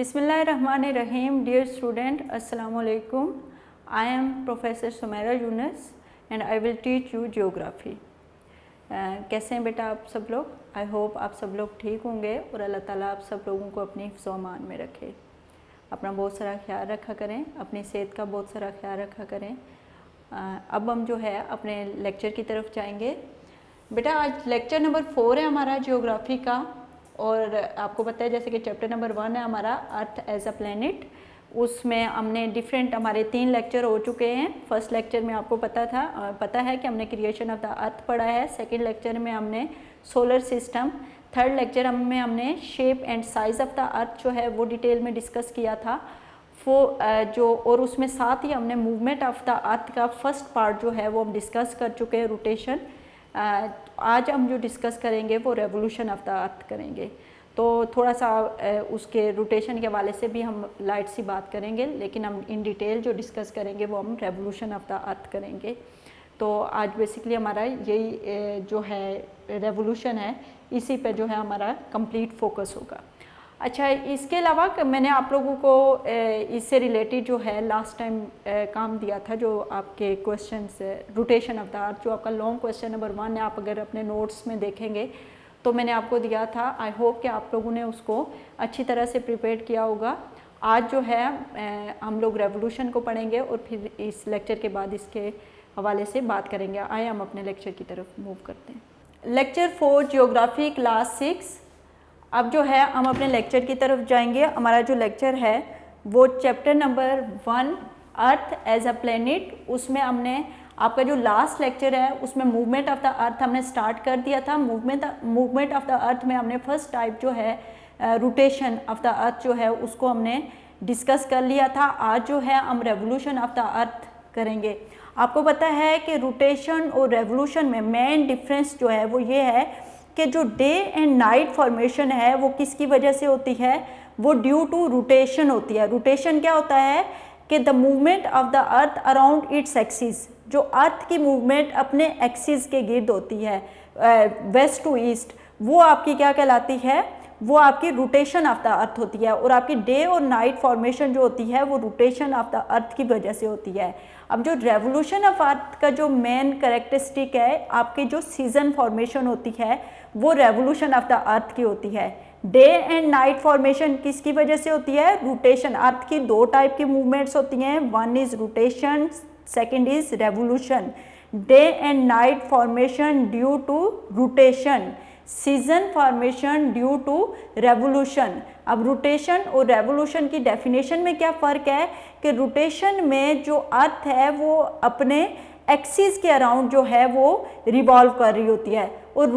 Bismillahirrahmanirrahim. Dear student, Assalamu alaikum. I am Professor Sumaira Yunus and I will teach you geography. कैसे हैं बेटा आप सब लोग? आई होप आप सब लोग ठीक होंगे और अल्लाह ताला आप सब लोगों को अपनी हिफ्ज़ व अमान में रखे। अपना बहुत सारा ख्याल रखा करें, अपनी सेहत का बहुत सारा ख्याल रखा करें। अब हम जो है अपने लेक्चर की तरफ जाएंगे। बेटा आज लेक्चर नंबर 4 है हमारा जियोग्राफी का, और आपको पता है जैसे कि चैप्टर नंबर 1 है हमारा अर्थ एज अ प्लैनेट। उसमें हमने डिफरेंट हमारे 3 लेक्चर हो चुके हैं। फर्स्ट लेक्चर में आपको पता है कि हमने क्रिएशन ऑफ द अर्थ पढ़ा है। सेकंड लेक्चर में हमने सोलर सिस्टम। थर्ड लेक्चर में हमने shape and size of the अर्थ जो है वो डिटेल में डिस्कस किया था और उसमें साथ ही हमने मूवमेंट ऑफ द अर्थ का फर्स्ट पार्ट जो है वो हम डिस्कस कर चुके हैं, रोटेशन। आज हम जो डिस्कस करेंगे वो रेवोल्यूशन ऑफ द अर्थ करेंगे। तो थोड़ा सा उसके रोटेशन के हवाले से भी हम लाइट सी बात करेंगे, लेकिन हम इन डिटेल जो डिस्कस करेंगे वो हम रेवोल्यूशन ऑफ द अर्थ करेंगे। तो आज बेसिकली हमारा यही जो है रेवोल्यूशन है, इसी पे जो है हमारा कंप्लीट फोकस होगा। अच्छा, इसके अलावा मैंने आप लोगों को इससे रिलेटेड जो है लास्ट टाइम काम दिया था, जो आपके क्वेश्चंस रोटेशन ऑफ द अर्थ, जो आपका लॉन्ग क्वेश्चन नंबर 1 है। आप अगर अपने नोट्स में देखेंगे तो मैंने आपको दिया था। आई होप कि आप लोगों ने उसको अच्छी तरह से प्रिपेयर किया होगा। आज जो है हम लोग रेवोल्यूशन को पढ़ेंगे और फिर इस लेक्चर के बाद इसके हवाले से बात करेंगे। आए हम अपने लेक्चर की तरफ मूव करते हैं। Lecture 4 geography class 6। अब जो है हम अपने लेक्चर की तरफ जाएंगे। हमारा जो लेक्चर है वो chapter number 1 earth as a planet. उसमें हमने आपका जो लास्ट लेक्चर है उसमें मूवमेंट ऑफ द अर्थ हमने स्टार्ट कर दिया था। मूवमेंट ऑफ द अर्थ में हमने फर्स्ट टाइप जो है रोटेशन ऑफ द अर्थ जो है उसको हमने डिस्कस कर लिया था। आज जो है हम रेवोल्यूशन ऑफ द अर्थ करेंगे। आपको पता है कि रोटेशन और रेवोल्यूशन में मेन डिफरेंस जो है वो ये है कि जो डे एंड नाइट फॉर्मेशन है वो किसकी वजह से होती है, वो ड्यू टू रोटेशन होती है। रोटेशन क्या होता है कि the movement of the earth around its axis, जो अर्थ की मूवमेंट अपने एक्सिस के गिर्द होती है वेस्ट टू ईस्ट, वो आपकी क्या कहलाती है, वो आपकी रोटेशन ऑफ द अर्थ होती है। और आपकी डे और नाइट फॉर्मेशन जो होती है वो रोटेशन ऑफ द अर्थ की वजह से होती है। अब जो रेवोल्यूशन ऑफ अर्थ का जो मेन कैरेक्टरिस्टिक है, आपकी जो सीजन फॉर्मेशन होती है वो रेवोल्यूशन ऑफ द अर्थ की होती है। डे एंड नाइट फॉर्मेशन किसकी वजह से होती है, रोटेशन। अर्थ की 2 टाइप की मूवमेंट्स होती हैं, one is rotation, second is revolution. Day and night formation due to rotation, season formation due to revolution. अब रोटेशन और रेवोल्यूशन की डेफिनेशन में क्या फ़र्क है कि रोटेशन में जो अर्थ है वो अपने एक्सिस के अराउंड जो है वो रिवॉल्व कर रही होती है, और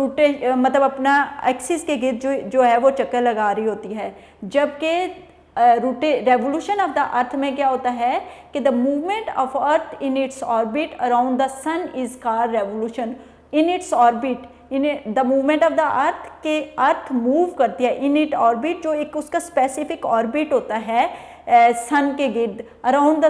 मतलब अपना एक्सिस के गिर्द जो है वो चक्कर लगा रही होती है। जबकि रेवोल्यूशन ऑफ द अर्थ में क्या होता है कि the movement of earth in its orbit around the sun is called revolution. In its orbit, in the movement of the earth के अर्थ मूव करती है इन इट ऑर्बिट, जो एक उसका स्पेसिफिक ऑर्बिट होता है सन के गिर्द, अराउंड द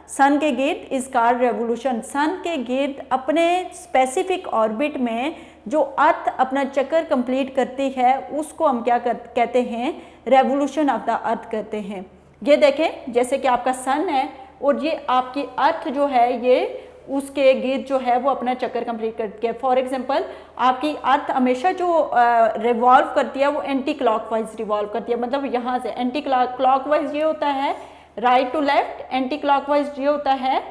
सन के गिर्द इज कॉल्ड रेवोल्यूशन। सन के गिर्द अपने स्पेसिफिक ऑर्बिट में जो अर्थ अपना चक्कर कंप्लीट करती है उसको हम क्या कहते हैं, रेवोल्यूशन ऑफ द अर्थ कहते हैं। ये देखें जैसे कि आपका सन है और ये आपकी अर्थ जो है ये उसके गिर्द जो है वो अपना चक्कर कंप्लीट करती है। फॉर एग्जांपल आपकी अर्थ हमेशा जो रिवॉल्व करती है वो एंटी क्लॉकवाइज रिवॉल्व करती है। मतलब यहाँ से एंटी क्लॉकवाइज ये होता है right to left, anti clockwise ये होता है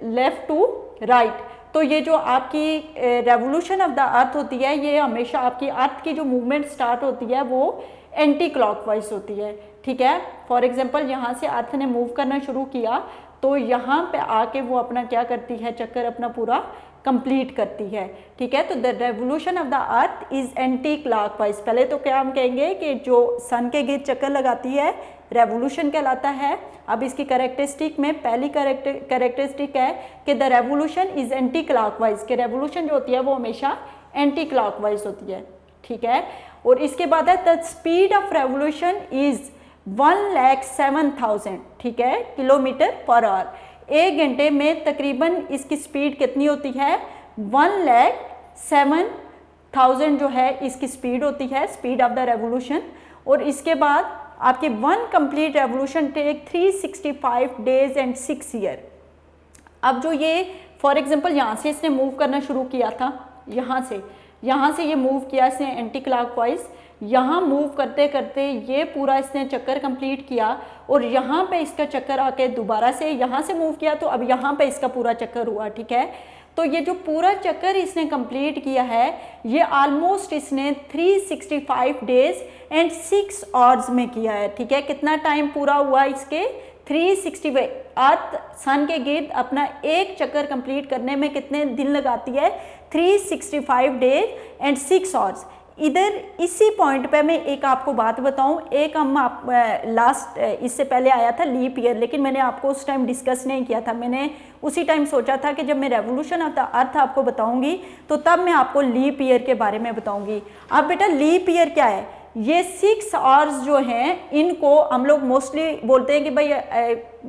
लेफ्ट टू राइट। तो ये जो आपकी रेवोल्यूशन ऑफ द अर्थ होती है ये हमेशा आपकी अर्थ की जो मूवमेंट स्टार्ट होती है वो एंटी क्लॉकवाइज होती है। ठीक है, फॉर एग्जांपल यहाँ से अर्थ ने मूव करना शुरू किया तो यहाँ पे आके वो अपना क्या करती है, चक्कर अपना पूरा कंप्लीट करती है। ठीक है, तो the revolution of the earth is anti clockwise. पहले तो क्या हम कहेंगे कि जो सन के गिर्द चक्कर लगाती है रेवोल्यूशन कहलाता है। अब इसकी कैरेक्टरिस्टिक में पहली कैरेक्टरिस्टिक है कि the revolution is anti clockwise, कि रेवोल्यूशन जो होती है वो हमेशा एंटी क्लॉकवाइज होती है। ठीक है, और इसके बाद है the speed of revolution is 1,07,000, ठीक है, किलोमीटर पर आवर। 1 घंटे में तकरीबन इसकी स्पीड कितनी होती है, 1,07,000 जो है इसकी स्पीड होती है, स्पीड ऑफ द रेवोल्यूशन। और इसके बाद आपकी one complete revolution take 365 days and 6 year. अब जो ये फॉर एग्जांपल यहाँ से इसने मूव करना शुरू किया था, यहाँ से ये मूव किया इसने एंटी क्लॉकवाइज, यहाँ मूव करते करते ये पूरा इसने चक्कर कंप्लीट किया और यहाँ पे इसका चक्कर आके दोबारा से यहाँ से मूव किया, तो अब यहाँ पे इसका पूरा चक्कर हुआ, ठीक है। तो ये जो पूरा चक्कर इसने कंप्लीट किया है ये ऑलमोस्ट इसने 365 डेज एंड 6 आवर्स में किया है, ठीक है। कितना टाइम पूरा हुआ इसके 365। अर्थ सन के गिर्द अपना एक चक्कर कंप्लीट करने में कितने दिन लगाती है 365 डेज एंड 6 आवर्स। इधर इसी पॉइंट पे मैं एक आपको बात बताऊं, एक हम लास्ट इससे पहले आया था लीप ईयर, लेकिन मैंने आपको उस टाइम डिस्कस नहीं किया था। मैंने उसी टाइम सोचा था कि जब मैं रेवोल्यूशन ऑफ द अर्थ आपको बताऊंगी तो तब मैं आपको लीप ईयर के बारे में बताऊंगी। अब बेटा लीप ईयर क्या है, ये 6 आवर्स जो हैं इनको हम लोग मोस्टली बोलते हैं कि भाई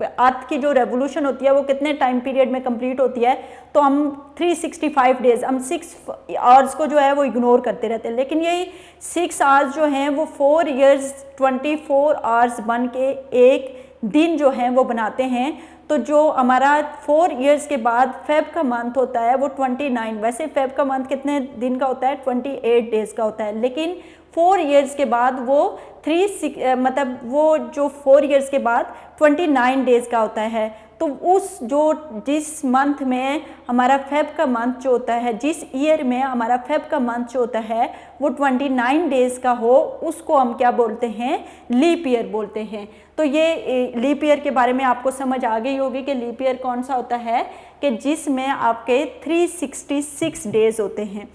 अर्थ की जो रेवोल्यूशन होती है वो कितने टाइम पीरियड में कंप्लीट होती है, तो हम 365 डेज, हम 6 आवर्स को जो है वो इग्नोर करते रहते हैं। लेकिन यही 6 आवर्स जो हैं वो 4 ईयर्स 24 आवर्स बन के एक दिन जो है वो बनाते हैं। तो जो हमारा 4 ईयर्स के बाद फेब का मंथ होता है वो 29, वैसे फेब का मंथ कितने दिन का होता है 28 डेज का होता है, लेकिन 4 ईयर्स के बाद वो मतलब वो जो 4 ईयर्स के बाद 29 डेज का होता है। तो उस जो जिस मंथ में हमारा फेब का मंथ जो होता है, जिस ईयर में हमारा फेब का मंथ जो होता है वो 29 डेज का हो, उसको हम क्या बोलते हैं, लीप ईयर बोलते हैं। तो ये लीप ईयर के बारे में आपको समझ आ गई होगी कि लीप ईयर कौन सा होता है, कि जिसमें आपके 366 डेज होते हैं।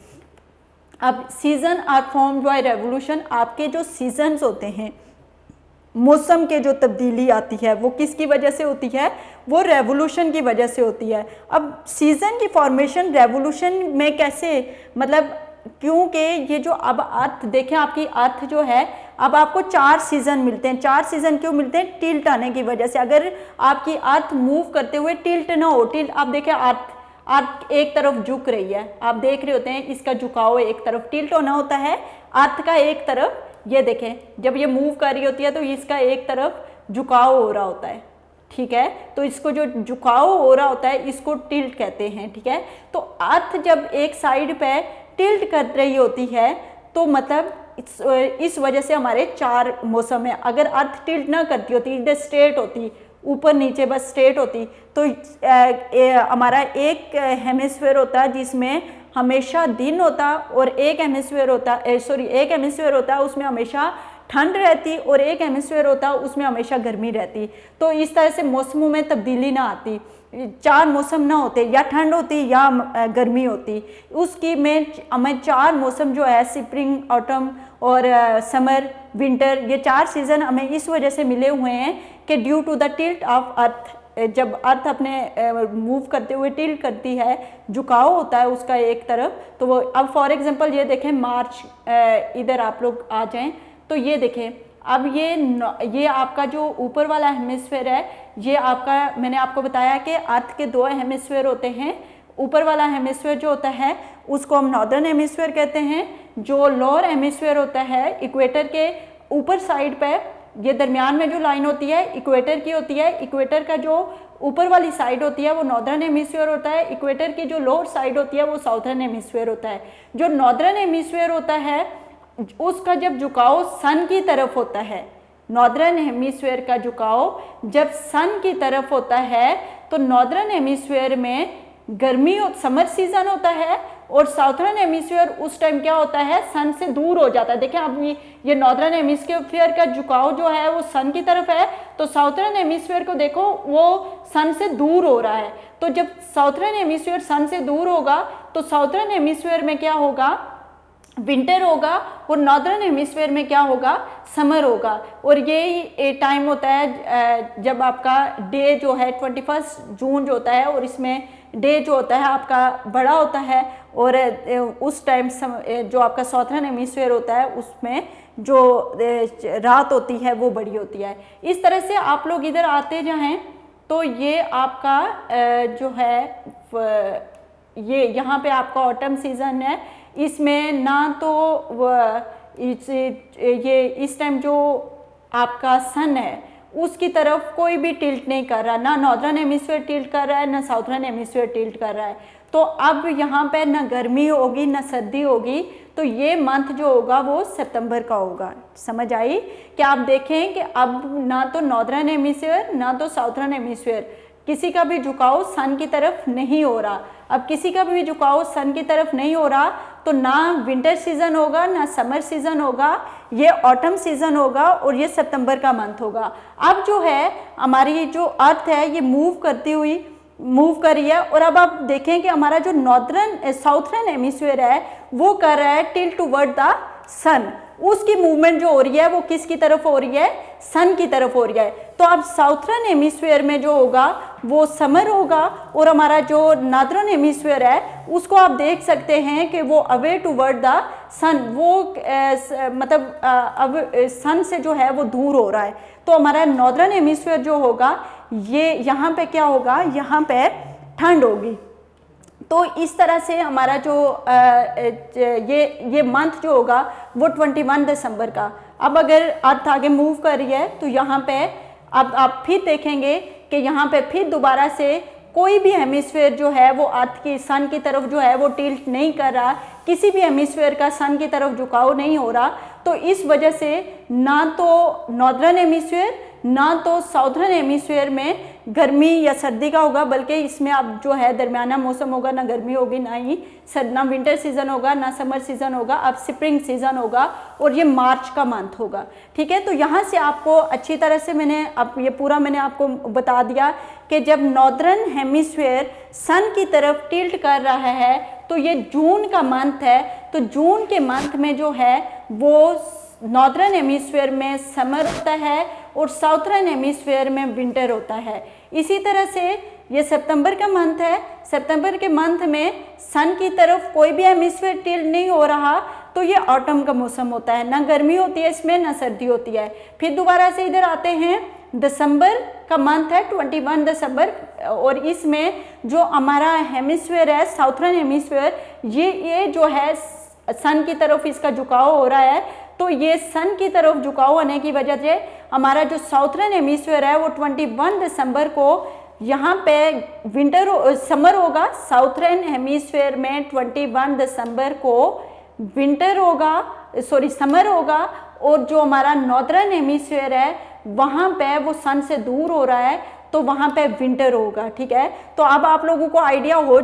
अब season are formed by revolution, आपके जो सीजन्स होते हैं, मौसम के जो तब्दीली आती है वो किसकी वजह से होती है, वो रेवोल्यूशन की वजह से होती है। अब सीज़न की फॉर्मेशन रेवोल्यूशन में कैसे, मतलब क्योंकि ये जो अब अर्थ देखें, आपकी अर्थ जो है अब आपको 4 सीज़न मिलते हैं। 4 सीज़न क्यों मिलते हैं, टिल्ट आने की वजह से। अगर आपकी अर्थ मूव करते हुए टिल्ट ना हो, टिल्ट आप देखें अर्थ एक तरफ झुक रही है, आप देख रहे होते हैं इसका झुकाव एक तरफ, टिल्ट होना होता है अर्थ का एक तरफ। ये देखें जब ये मूव कर रही होती है तो इसका एक तरफ झुकाव हो रहा होता है, ठीक है। तो इसको जो झुकाव हो रहा होता है इसको टिल्ट कहते हैं, ठीक है। तो अर्थ जब एक साइड पे टिल्ट कर रही होती है तो मतलब इस वजह से हमारे 4 मौसम है। अगर अर्थ टिल्ट ना करती होती, इधर स्ट्रेट होती, ऊपर नीचे बस स्ट्रेट होती, तो हमारा एक हेमिस्फीयर होता जिसमें हमेशा दिन होता और एक हेमिस्फीयर होता एक हेमिस्फीयर होता उसमें हमेशा ठंड रहती और एक हेमिस्फीयर होता उसमें हमेशा गर्मी रहती। तो इस तरह से मौसमों में तब्दीली ना आती, 4 मौसम ना होते, या ठंड होती या गर्मी होती। उसकी में हमें 4 मौसम जो है स्प्रिंग, ऑटम और समर, विंटर, ये 4 सीज़न हमें इस वजह से मिले हुए हैं कि due to the tilt of earth, जब अर्थ अपने मूव करते हुए टिल्ट करती है, झुकाव होता है उसका एक तरफ, तो वो अब फॉर एग्जांपल ये देखें मार्च, इधर आप लोग आ जाएं तो ये देखें अब ये आपका जो ऊपर वाला हेमिस्फीयर है, ये आपका मैंने आपको बताया कि अर्थ के 2 हेमिस्फीयर होते हैं। ऊपर वाला हेमिस्फीयर जो होता है उसको हम नॉर्दर्न हेमिस्फीयर कहते हैं। जो लोअर हेमिस्फीयर होता है इक्वेटर के ऊपर साइड पे, ये दरमियान में जो लाइन होती है इक्वेटर की होती है। इक्वेटर का जो ऊपर वाली साइड होती है वो नॉर्दर्न हेमिस्फीयर होता है, इक्वेटर की जो लोअर साइड होती है वो साउथर्न हेमिस्फीयर होता है। जो नॉर्दर्न हेमिस्फीयर होता है उसका जब झुकाव सन की तरफ होता है, नॉर्दर्न हेमिस्फीयर का झुकाव जब सन की तरफ होता है तो नॉर्दर्न हेमिस्फीयर में गर्मी और समर सीजन होता है, और साउथर्न हेमिस्फीयर उस टाइम क्या होता है, सन से दूर हो जाता है। देखें अब ये नॉर्दर्न हेमिस्फीयर का झुकाव जो है वो सन की तरफ है, तो साउथर्न हेमिस्फीयर को देखो वो सन से दूर हो रहा है। तो जब साउथर्न हेमिस्फीयर सन से दूर होगा तो साउथर्न हेमिस्फीयर में क्या होगा, विंटर होगा, और नॉर्दर्न हेमिस्फीयर में क्या होगा, समर होगा। और ये टाइम होता है जब आपका डे जो है 21 जून जो होता है, और इसमें डे जो होता है आपका बड़ा होता है, और उस टाइम जो आपका साउथर्न हेमिस्फीयर होता है उसमें जो रात होती है वो बड़ी होती है। इस तरह से आप लोग इधर आते जाएं तो ये आपका जो है ये यहाँ पे आपका ऑटम सीजन है। इसमें ना तो ये इस टाइम जो आपका सन है उसकी तरफ कोई भी टिल्ट नहीं कर रहा, ना नॉर्दर्न हेमिस्फीयर टिल्ट कर रहा है ना साउथर्न हेमिस्फीयर टिल्ट कर रहा है। तो अब यहाँ पे ना गर्मी होगी ना सर्दी होगी, तो ये मंथ जो होगा वो सितंबर का होगा। समझ आई कि आप देखें कि अब ना तो नॉर्दर्न हेमिस्फीयर ना तो साउथर्न हेमिस्फीयर किसी का भी झुकाव सन की तरफ नहीं हो रहा। अब किसी का भी झुकाव सन की तरफ नहीं हो रहा तो ना विंटर सीजन होगा ना समर सीजन होगा, ये ऑटम सीजन होगा और ये सितंबर का मंथ होगा। अब जो है हमारी जो अर्थ है ये मूव करती हुई मूव कर रही है, और अब आप देखें कि हमारा जो साउथर्न हेमिस्फीयर है वो कर रहा है टिल्ट टुवर्ड द सन। उसकी मूवमेंट जो हो रही है वो किसकी तरफ हो रही है, सन की तरफ हो रही है। तो अब साउथर्न हेमिस्फीयर में जो होगा वो समर होगा, और हमारा जो नॉर्दर्न हेमिस्फीयर है उसको आप देख सकते हैं कि वो अवे टुवर्ड द सन, वो मतलब अब सन से जो है वो दूर हो रहा है। तो हमारा नॉर्दर्न हेमिस्फीयर जो होगा ये यहाँ पे क्या होगा, यहाँ पे ठंड होगी। तो इस तरह से हमारा जो ये मंथ जो होगा वो 21 दिसंबर का। अब अगर अर्थ आगे मूव कर रही है तो यहाँ पे अब आप फिर देखेंगे कि यहाँ पे फिर दोबारा से कोई भी हेमिस्फीयर जो है वो अर्थ की सन की तरफ जो है वो टिल्ट नहीं कर रहा, किसी भी हेमिस्फीयर का सन की तरफ झुकाव नहीं हो रहा। तो इस वजह से ना तो नॉर्दर्न हेमिस्फीयर ना तो साउथर्न हेमिस्फीयर में गर्मी या सर्दी का होगा, बल्कि इसमें अब जो है दरमियाना मौसम होगा, ना गर्मी होगी ना ही ना विंटर सीजन होगा ना समर सीजन होगा, अब स्प्रिंग सीजन होगा, और ये मार्च का मंथ होगा। ठीक है, तो यहाँ से आपको अच्छी तरह से मैंने अब ये पूरा मैंने आपको बता दिया कि जब नॉर्दर्न हेमिस्फीयर सन की तरफ टिल्ट कर रहा है तो ये जून का मंथ है। तो जून के मंथ में जो है वो नॉर्दर्न हेमिस्फीयर में समर होता है और साउथर्न हेमिस्फीयर में विंटर होता है। इसी तरह से ये सितंबर का मंथ है, सितंबर के मंथ में सन की तरफ कोई भी हेमिस्फीयर टिल्ट नहीं हो रहा, तो ये ऑटम का मौसम होता है, ना गर्मी होती है इसमें ना सर्दी होती है। फिर दोबारा से इधर आते हैं, दिसंबर का मंथ है 21 दिसंबर, और इसमें जो हमारा हेमिस्फीयर है साउथर्न हेमिस्फीयर ये जो है सन की तरफ इसका झुकाव हो रहा है। तो ये सन की तरफ झुकाव होने की वजह से हमारा जो साउथर्न हेमिस्फीयर है वो 21 दिसंबर को यहाँ पे समर होगा। साउथर्न हेमिस्फीयर में 21 दिसंबर को विंटर होगा, समर होगा, और जो हमारा नॉर्दर्न हेमिस्फीयर है वहाँ पे वो सन से दूर हो रहा है तो वहाँ पे विंटर होगा। ठीक है, तो अब आप लोगों को आइडिया हो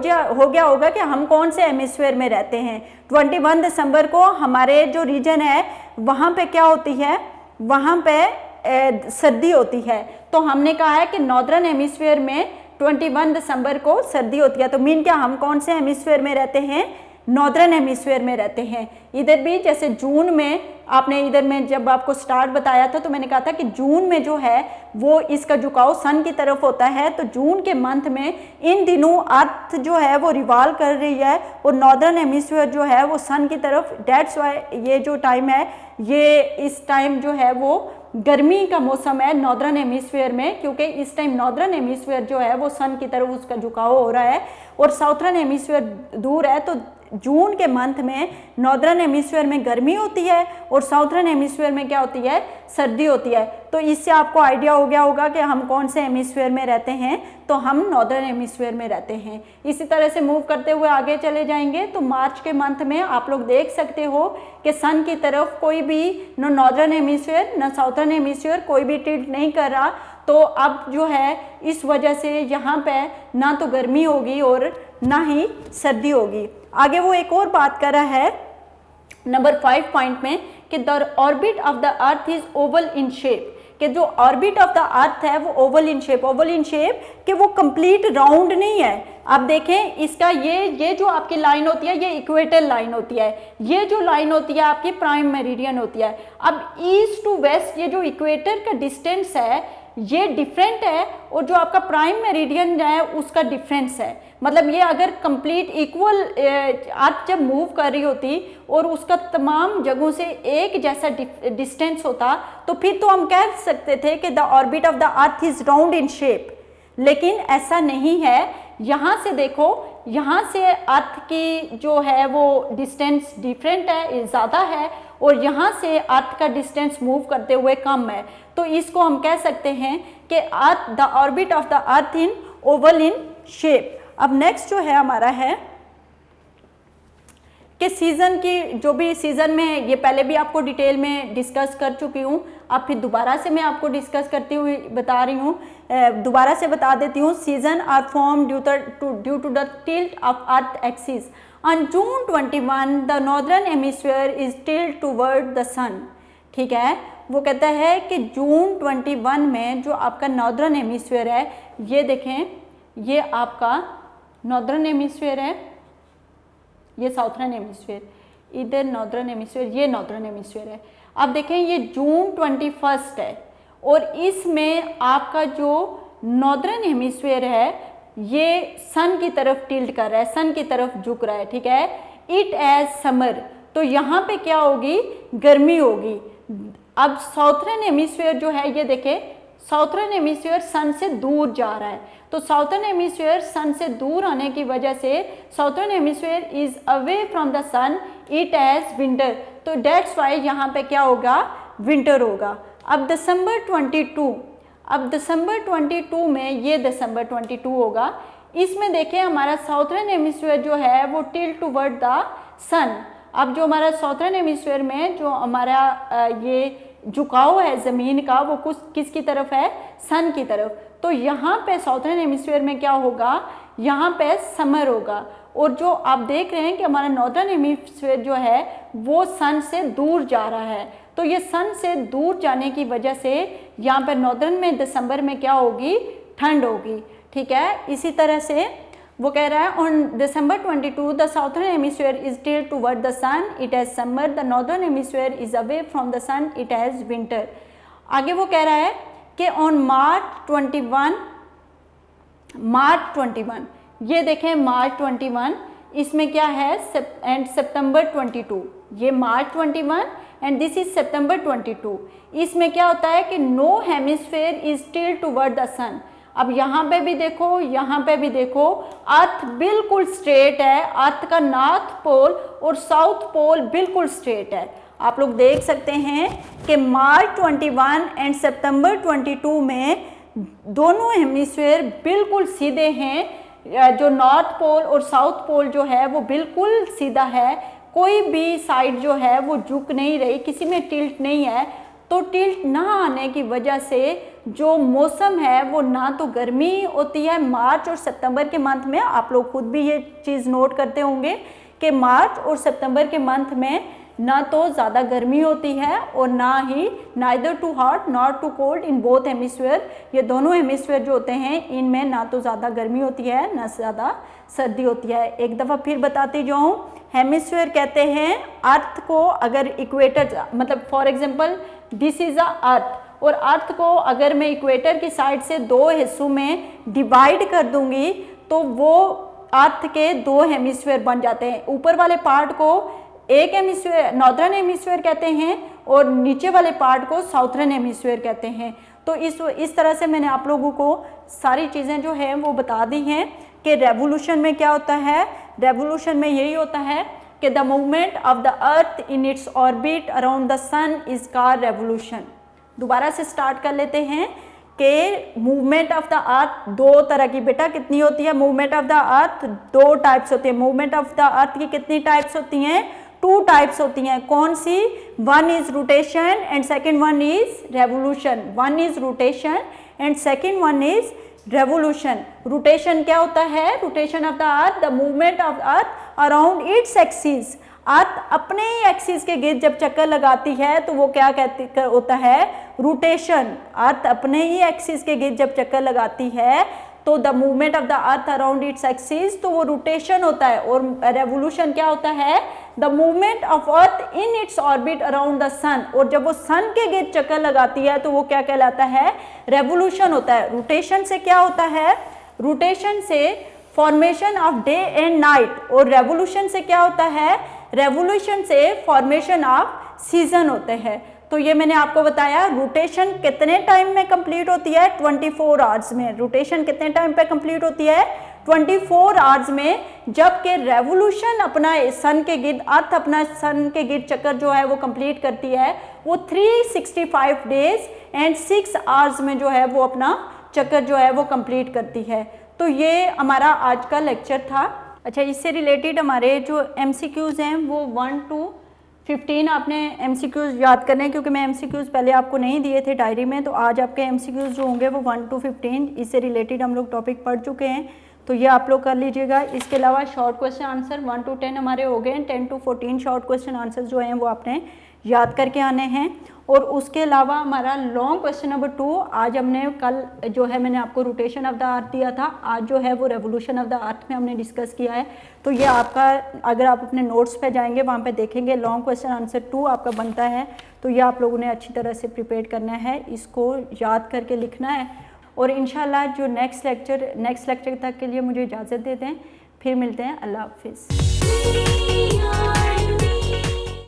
गया होगा कि हम कौन से हेमिस्फीयर में रहते हैं। 21 दिसंबर को हमारे जो रीजन है वहाँ पे क्या होती है, वहाँ पे सर्दी होती है। तो हमने कहा है कि नॉर्दर्न हेमिस्फीयर में 21 दिसंबर को सर्दी होती है। तो मीन क्या, हम कौन से हेमिस्फीयर में रहते हैं, नॉर्दर्न हेमिस्फीयर में रहते हैं। इधर भी जैसे जून में आपने इधर में जब आपको स्टार्ट बताया था तो मैंने कहा था कि जून में जो है वो इसका झुकाव सन की तरफ होता है। तो जून के मंथ में इन दिनों अर्थ जो है वो रिवॉल्व कर रही है और नॉर्दर्न हेमिस्फीयर जो है वो सन की तरफ, डेट्स वाई ये जो टाइम है ये इस टाइम जो है वो गर्मी का मौसम है नॉर्दर्न हेमिस्फीयर में, क्योंकि इस टाइम नॉर्दर्न हेमिस्फीयर जो है वो सन की तरफ उसका झुकाव हो रहा है और साउथर्न हेमिस्फीयर दूर है। तो जून के मंथ में नॉर्दर्न हेमिस्फीयर में गर्मी होती है और साउथर्न हेमिस्फीयर में क्या होती है, सर्दी होती है। तो इससे आपको आइडिया हो गया होगा कि हम कौन से हेमिस्फीयर में रहते हैं, तो हम नॉर्दर्न हेमिस्फीयर में रहते हैं। इसी तरह से मूव करते हुए आगे चले जाएंगे तो मार्च के मंथ में आप लोग देख सकते हो कि सन की तरफ कोई भी न नॉर्दर्न हेमिस्फीयर न साउथर्न हेमिस्फीयर कोई भी टिल्ट नहीं कर रहा। तो अब जो है इस वजह से यहाँ पे ना तो गर्मी होगी और ना ही सर्दी होगी। आगे वो एक और बात कर रहा है नंबर 5 पॉइंट में कि the orbit of the earth is Oval in shape, कि जो ऑर्बिट ऑफ द अर्थ है वो ओवल इन शेप कि वो कंप्लीट राउंड नहीं है। आप देखें इसका ये जो आपकी लाइन होती है ये इक्वेटर लाइन होती है, ये जो लाइन होती है आपकी प्राइम मेरिडियन होती है। अब ईस्ट टू वेस्ट ये जो इक्वेटर का डिस्टेंस है ये डिफरेंट है और जो आपका प्राइम मेरिडियन है उसका डिफरेंस है। मतलब ये अगर कंप्लीट इक्वल अर्थ जब मूव कर रही होती और उसका तमाम जगहों से एक जैसा डिस्टेंस होता तो फिर तो हम कह सकते थे कि the orbit of the earth is round in shape, लेकिन ऐसा नहीं है यहाँ से देखो, यहाँ से अर्थ की जो है वो डिस्टेंस डिफरेंट है, ज़्यादा है, और यहाँ से अर्थ का डिस्टेंस मूव करते हुए कम है। तो इसको हम कह सकते हैं कि earth, the orbit of the earth in oval in shape. अब नेक्स्ट जो है हमारा है कि सीज़न की, जो भी सीज़न में, ये पहले भी आपको डिटेल में डिस्कस कर चुकी हूँ, अब फिर दोबारा से मैं आपको डिस्कस करती हुई बता रही हूँ, दोबारा से बता देती हूँ। Season are form due to the tilt of earth axis. On June 21 the northern hemisphere is tilt toward the sun. ठीक है, वो कहता है कि जून 21 में जो आपका नॉर्दर्न हेमिस्फीयर है, ये देखें, ये आपका नॉर्दर्न हेमिस्फीयर है, ये साउथर्न हेमिस्फीयर, इधर नॉर्दर्न हेमिस्फीयर, ये नॉर्दर्न हेमिस्फीयर है। अब देखें ये जून 21 है और इसमें आपका जो नॉर्दर्न हेमिस्फीयर है ये सन की तरफ टिल्ट कर रहा है, सन की तरफ झुक रहा है। ठीक है, इट एज समर, तो यहाँ पे क्या होगी, गर्मी होगी। अब साउथर्न हेमिस्फीयर जो है, ये देखें, साउथर्न हेमिस्फीयर सन से दूर जा रहा है, तो साउथर्न हेमिस्फीयर सन से दूर आने की वजह से southern hemisphere is away from the sun, it as winter, तो डेट्स वाई यहाँ पे क्या होगा, विंटर होगा। अब दिसंबर 22, अब दिसंबर 22 में, ये दिसंबर 22 होगा, इसमें देखें हमारा साउथर्न हेमिस्फीयर जो है वो टिल्ट टुवर्ड द सन। अब जो हमारा साउथर्न हेमिस्फीयर में जो हमारा ये झुकाव है ज़मीन का, वो कुछ किसकी तरफ है, सन की तरफ। तो यहाँ पे साउथर्न हेमिस्फीयर में क्या होगा, यहाँ पे समर होगा, और जो आप देख रहे हैं कि हमारा नॉर्दर्न हेमिस्फीयर जो है वो सन से दूर जा रहा है, तो ये सन से दूर जाने की वजह से यहाँ पर नॉर्दर्न में दिसंबर में क्या होगी, ठंड होगी। ठीक है, इसी तरह से वो कह रहा है on December 22 the southern hemisphere is tilt toward the sun, it has summer, the northern hemisphere is away from the sun, it has winter. आगे वो कह रहा है कि ऑन मार्च 21, ये देखें मार्च 21, इसमें क्या है, एंड सितंबर 22, ये March 21 and this is September 22। इसमें क्या होता है कि no hemisphere is tilt toward the sun. अब यहाँ पे भी देखो, यहाँ पे भी देखो, अर्थ बिल्कुल स्ट्रेट है, अर्थ का नॉर्थ पोल और साउथ पोल बिल्कुल स्ट्रेट है। आप लोग देख सकते हैं कि मार्च 21 एंड सितंबर 22 में दोनों हेमिस्फीयर बिल्कुल सीधे हैं, जो नॉर्थ पोल और साउथ पोल जो है वो बिल्कुल सीधा है, कोई भी साइड जो है वो झुक नहीं रही, किसी में टिल्ट नहीं है। तो टिल्ट ना आने की वजह से जो मौसम है वो ना तो गर्मी होती है मार्च और सितंबर के मंथ में, आप लोग खुद भी ये चीज़ नोट करते होंगे कि मार्च और सितंबर के मंथ में ना तो ज़्यादा गर्मी होती है और ना ही neither too hot not too cold in both hemisphere, ये दोनों हेमिस्फीयर जो होते हैं इनमें ना तो ज़्यादा गर्मी होती है ना ज़्यादा सर्दी होती है। एक दफ़ा फिर बताती जाऊँ, हेमिस्फीयर कहते हैं अर्थ को अगर इक्वेटर, मतलब for example this is a earth, और अर्थ को अगर मैं इक्वेटर की साइड से दो हिस्सों में डिवाइड कर दूंगी तो वो अर्थ के दो हेमिस्फीयर बन जाते हैं। ऊपर वाले पार्ट को एक हेमिस्फीयर नॉर्दर्न हेमिस्फीयर कहते हैं और नीचे वाले पार्ट को साउथर्न हेमिस्फीयर कहते हैं। तो इस तरह से मैंने आप लोगों को सारी चीज़ें जो हैं वो बता दी हैं कि रेवोल्यूशन में क्या होता है। रेवोल्यूशन में यही होता है कि the movement of the earth in its orbit around the sun is called revolution. दोबारा से स्टार्ट कर लेते हैं कि मूवमेंट ऑफ द अर्थ दो तरह की, बेटा कितनी होती है मूवमेंट ऑफ द अर्थ, दो टाइप्स होती है। मूवमेंट ऑफ द अर्थ की कितनी टाइप्स होती हैं, टू टाइप्स होती हैं। कौन सी, one is rotation and second one is revolution. One is rotation and second one is revolution. Rotation क्या होता है, rotation of the earth, the movement of earth around its axis. Earth अपने ही axis के गिर्द जब चक्कर लगाती है तो वो क्या कहती होता है, रोटेशन। अर्थ अपने ही एक्सिस के गिर्द जब चक्कर लगाती है तो the movement of the earth around its axis, तो वो रोटेशन होता है। और रेवोल्यूशन क्या होता है, the movement of earth in its orbit around the sun. और जब वो सन के गिर्द चक्कर लगाती है तो वो क्या कहलाता है, रेवोल्यूशन होता है। रोटेशन से क्या होता है, रोटेशन से formation of day and night, और रेवोल्यूशन से क्या होता है, रेवोल्यूशन से फॉर्मेशन ऑफ सीजन होते हैं। तो ये मैंने आपको बताया रोटेशन कितने टाइम में कंप्लीट होती है, 24 आवर्स में। रोटेशन कितने टाइम पे कंप्लीट होती है, 24 आवर्स में, जबकि रेवोल्यूशन अपना सन के गिर्द, अर्थ अपना सन के गिर्द चक्कर जो है वो कंप्लीट करती है वो 365 डेज एंड 6 आवर्स में जो है वो अपना चक्कर जो है वो कंप्लीट करती है। तो ये हमारा आज का लेक्चर था। अच्छा, इससे रिलेटेड हमारे जो MCQs हैं वो 1 to 15 आपने MCQs याद करने हैं, क्योंकि मैं MCQs पहले आपको नहीं दिए थे डायरी में, तो आज आपके MCQs जो होंगे वो 1 to 15 इससे रिलेटेड हम लोग टॉपिक पढ़ चुके हैं, तो ये आप लोग कर लीजिएगा। इसके अलावा शॉर्ट क्वेश्चन आंसर 1 to 10 हमारे हो गए हैं। 10 to 14 शॉर्ट क्वेश्चन आंसर जो हैं वो आपने याद करके आने हैं। और उसके अलावा हमारा लॉन्ग क्वेश्चन नंबर 2, आज हमने कल जो है मैंने आपको रोटेशन ऑफ द अर्थ दिया था, आज जो है वो रेवोल्यूशन ऑफ द अर्थ में हमने डिस्कस किया है। तो ये आपका, अगर आप अपने नोट्स पे जाएंगे वहाँ पे देखेंगे लॉन्ग क्वेश्चन आंसर 2 आपका बनता है, तो ये आप लोगों ने अच्छी तरह से प्रिपेयर करना है, इसको याद करके लिखना है। और इंशाल्लाह जो नेक्स्ट लेक्चर तक के लिए मुझे इजाज़त देते हैं, फिर मिलते हैं। अल्लाह हाफिज़।